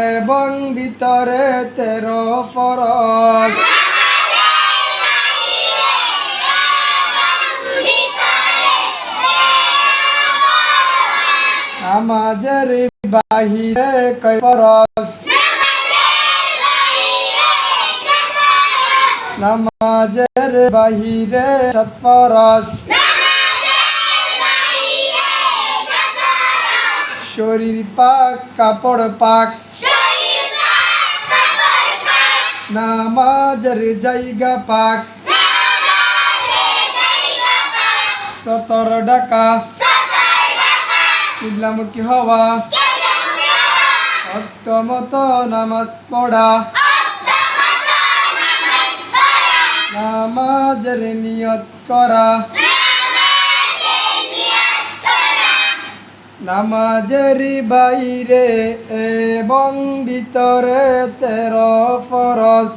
এবং ভিতরে 13 ফরজ। নামাজের বাহিরে কয় ফরজ? নামাজের বাহিরে 7 ফরজ। শরীর পাক কাপড় পাক, নামাজের জায়গা পাক, 17 ডাকা, কিবলামুখী হওয়া, ওয়াক্ত মতো নামাজ পড়া, নামাজের নিয়ত করা, নামাজের বাইরে এবং ভিতরে 13 ফরজ।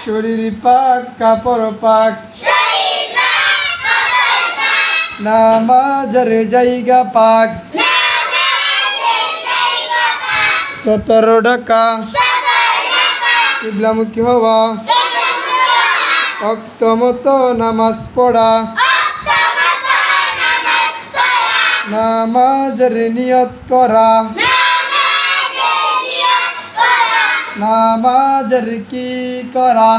শরীর পাক কাপড় পাক, নামাজের জায়গা পাক, 17 ডাকা, কিবলামুখী হওয়া, ওয়াক্ত মতো নামাজ পড়া, নামাজের নিয়ত করা, নামাজের কি করা।